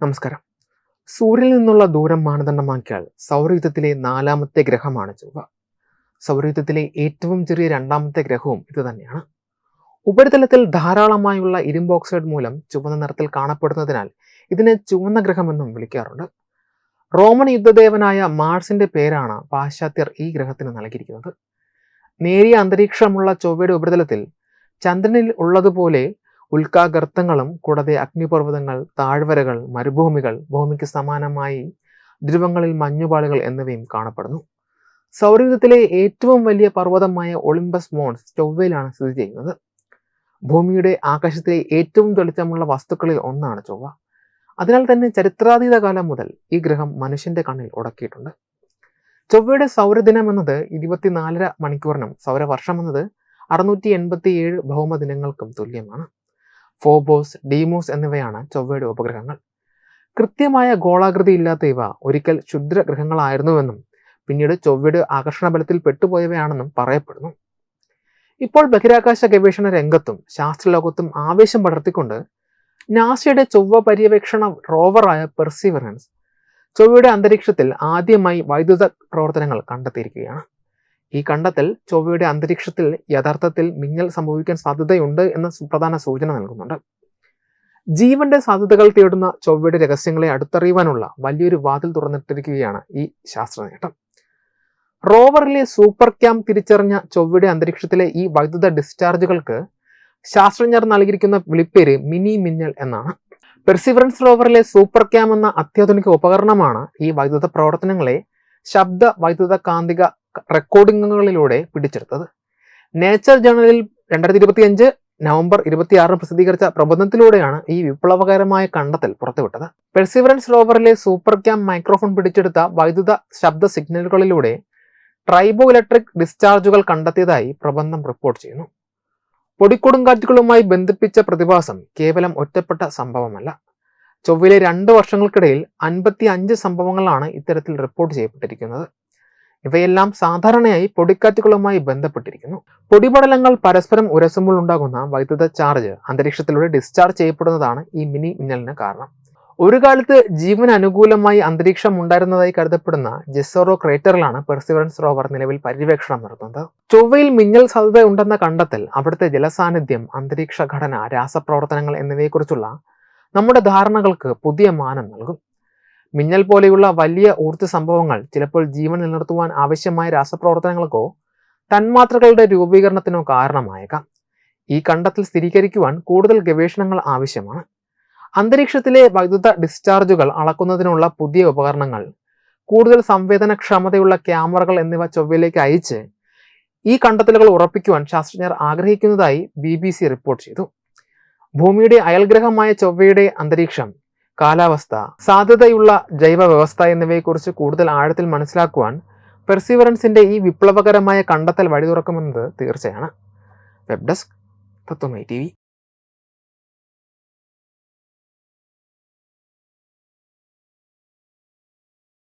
നമസ്കാരം. സൂര്യനിൽ നിന്നുള്ള ദൂരം മാനദണ്ഡമാക്കിയാൽ സൗരയൂഥത്തിലെ 4ാമത്തെ ഗ്രഹമാണ് ചൊവ്വ. സൗരയൂഥത്തിലെ ഏറ്റവും ചെറിയ 2ാമത്തെ ഗ്രഹവും ഇത് തന്നെയാണ്. ഉപരിതലത്തിൽ ധാരാളമായുള്ള ഇരുമ്പ് ഓക്സൈഡ് മൂലം ചുവന്ന നിറത്തിൽ കാണപ്പെടുന്നതിനാൽ ഇതിനെ ചുവന്ന ഗ്രഹമെന്നും വിളിക്കാറുണ്ട്. റോമൻ യുദ്ധദേവനായ മാർസിന്റെ പേരാണ് പാശ്ചാത്യർ ഈ ഗ്രഹത്തിന് നൽകിയിരിക്കുന്നത്. നേരിയ അന്തരീക്ഷമുള്ള ചൊവ്വയുടെ ഉപരിതലത്തിൽ ചന്ദ്രനിൽ ഉള്ളതുപോലെ ഉൽക്കാഗർത്തങ്ങളും കൂടാതെ അഗ്നിപർവ്വതങ്ങൾ, താഴ്വരകൾ, മരുഭൂമികൾ, ഭൂമിക്ക് സമാനമായി ധ്രുവങ്ങളിൽ മഞ്ഞുപാളികൾ എന്നിവയും കാണപ്പെടുന്നു. സൗരയൂഥത്തിലെ ഏറ്റവും വലിയ പർവ്വതമായ ഒളിമ്പസ് മോൺസ് ചൊവ്വയിലാണ് സ്ഥിതി ചെയ്യുന്നത്. ഭൂമിയുടെ ആകാശത്തിലെ ഏറ്റവും തെളിച്ചമുള്ള വസ്തുക്കളിൽ ഒന്നാണ് ചൊവ്വ. അതിനാൽ തന്നെ ചരിത്രാതീത കാലം മുതൽ ഈ ഗ്രഹം മനുഷ്യന്റെ കണ്ണിൽ ഉടക്കിയിട്ടുണ്ട്. ചൊവ്വയുടെ സൗരദിനം എന്നത് 24.5 മണിക്കൂറിനും സൗരവർഷം എന്നത് 687 ഭൗമദിനങ്ങൾക്കും തുല്യമാണ്. ഫോബോസ്, ഡീമോസ് എന്നിവയാണ് ചൊവ്വയുടെ ഉപഗ്രഹങ്ങൾ. കൃത്യമായ ഗോളാകൃതി ഇല്ലാത്ത ഇവ ഒരിക്കൽ ക്ഷുദ്രഗ്രഹങ്ങളായിരുന്നുവെന്നും പിന്നീട് ചൊവ്വയുടെ ആകർഷണബലത്തിൽ പെട്ടുപോയവയാണെന്നും പറയപ്പെടുന്നു. ഇപ്പോൾ ബഹിരാകാശ ഗവേഷണ രംഗത്തും ശാസ്ത്രലോകത്തും ആവേശം പടർത്തിക്കൊണ്ട് നാസയുടെ ചൊവ്വ പര്യവേക്ഷണ റോവറായ പെർസിവറൻസ് ചൊവ്വയുടെ അന്തരീക്ഷത്തിൽ ആദ്യമായി വൈദ്യുത പ്രവർത്തനങ്ങൾ കണ്ടെത്തിയിരിക്കുകയാണ്. ഈ കണ്ടെത്തൽ ചൊവ്വയുടെ അന്തരീക്ഷത്തിൽ യഥാർത്ഥത്തിൽ മിന്നൽ സംഭവിക്കാൻ സാധ്യതയുണ്ട് എന്ന പ്രധാന സൂചന നൽകുന്നുണ്ട്. ജീവന്റെ സാധ്യതകൾ തേടുന്ന ചൊവ്വയുടെ രഹസ്യങ്ങളെ അടുത്തറിയുവാനുള്ള വലിയൊരു വാതിൽ തുറന്നിട്ടിരിക്കുകയാണ് ഈ ശാസ്ത്ര നേട്ടം. റോവറിലെ സൂപ്പർ ക്യാം തിരിച്ചറിഞ്ഞ ചൊവ്വയുടെ അന്തരീക്ഷത്തിലെ ഈ വൈദ്യുത ഡിസ്ചാർജുകൾക്ക് ശാസ്ത്രജ്ഞർ നൽകിയിരിക്കുന്ന വിളിപ്പേര് മിനി മിന്നൽ എന്നാണ്. പെർസിവറൻസ് റോവറിലെ സൂപ്പർ ക്യാം എന്ന അത്യാധുനിക ഉപകരണമാണ് ഈ വൈദ്യുത പ്രവർത്തനങ്ങളെ ശബ്ദ വൈദ്യുത കാന്തിക റെക്കോർഡിങ്ങുകളിലൂടെ പിടിച്ചെടുത്തത്. നേച്ചർ ജേണലിൽ 2025 നവംബർ 26 പ്രസിദ്ധീകരിച്ച പ്രബന്ധത്തിലൂടെയാണ് ഈ വിപ്ലവകരമായ കണ്ടെത്തൽ പുറത്തുവിട്ടത്. പെർസിവറൻസ് റോവറിലെ സൂപ്പർ ക്യാം മൈക്രോഫോൺ പിടിച്ചെടുത്ത വൈദ്യുത ശബ്ദ സിഗ്നലുകളിലൂടെ ട്രൈബോ ഇലക്ട്രിക് ഡിസ്ചാർജുകൾ കണ്ടെത്തിയതായി പ്രബന്ധം റിപ്പോർട്ട് ചെയ്യുന്നു. പൊടിക്കൊടുങ്കാറ്റുകളുമായി ബന്ധിപ്പിച്ച പ്രതിഭാസം കേവലം ഒറ്റപ്പെട്ട സംഭവമല്ല. ചൊവ്വയിലെ 2 വർഷങ്ങൾക്കിടയിൽ 55 സംഭവങ്ങളാണ് ഇത്തരത്തിൽ റിപ്പോർട്ട് ചെയ്യപ്പെട്ടിരിക്കുന്നത്. ഇവയെല്ലാം സാധാരണയായി പൊടിക്കാറ്റുകളുമായി ബന്ധപ്പെട്ടിരിക്കുന്നു. പൊടിപടലങ്ങൾ പരസ്പരം ഉരസുമ്പോൾ ഉണ്ടാകുന്ന വൈദ്യുത ചാർജ് അന്തരീക്ഷത്തിലൂടെ ഡിസ്ചാർജ് ചെയ്യപ്പെടുന്നതാണ് ഈ മിനി മിന്നലിന് കാരണം. ഒരു കാലത്ത് ജീവന് അനുകൂലമായി അന്തരീക്ഷം ഉണ്ടായിരുന്നതായി കരുതപ്പെടുന്ന ജെസോറോ ക്രേറ്ററിലാണ് പെർസിവറൻസ് റോവർ നിലവിൽ പര്യവേക്ഷണം നടത്തുന്നത്. ചൊവ്വയിൽ മിന്നൽ സാധ്യത ഉണ്ടെന്ന കണ്ടെത്തൽ അവിടുത്തെ ജലസാന്നിധ്യം, അന്തരീക്ഷ ഘടന, രാസപ്രവർത്തനങ്ങൾ എന്നിവയെക്കുറിച്ചുള്ള നമ്മുടെ ധാരണകൾക്ക് പുതിയ മാനം നൽകും. മിന്നൽ പോലെയുള്ള വലിയ ഊർജ്ജ സംഭവങ്ങൾ ചിലപ്പോൾ ജീവൻ നിലനിർത്തുവാൻ ആവശ്യമായ രാസപ്രവർത്തനങ്ങൾക്കോ തന്മാത്രകളുടെ രൂപീകരണത്തിനോ കാരണമായേക്കാം. ഈ കണ്ടെത്തൽ സ്ഥിരീകരിക്കുവാൻ കൂടുതൽ ഗവേഷണങ്ങൾ ആവശ്യമാണ്. അന്തരീക്ഷത്തിലെ വൈദ്യുത ഡിസ്ചാർജുകൾ അളക്കുന്നതിനുള്ള പുതിയ ഉപകരണങ്ങൾ, കൂടുതൽ സംവേദനക്ഷമതയുള്ള ക്യാമറകൾ എന്നിവ ചൊവ്വയിലേക്ക് അയച്ച് ഈ കണ്ടെത്തലുകൾ ഉറപ്പിക്കുവാൻ ശാസ്ത്രജ്ഞർ ആഗ്രഹിക്കുന്നതായി BBC റിപ്പോർട്ട് ചെയ്തു. ഭൂമിയുടെ അയൽഗ്രഹമായ ചൊവ്വയുടെ അന്തരീക്ഷം, കാലാവസ്ഥ, സാധ്യതയുള്ള ജൈവ വ്യവസ്ഥ എന്നിവയെക്കുറിച്ച് കൂടുതൽ ആഴത്തിൽ മനസ്സിലാക്കുവാൻ പെർസിവറൻസിന്റെ ഈ വിപ്ലവകരമായ കണ്ടെത്തൽ വഴി തുറക്കുമെന്നത് തീർച്ചയാണ്. വെബ് ഡെസ്ക് തത്വമൈ TV.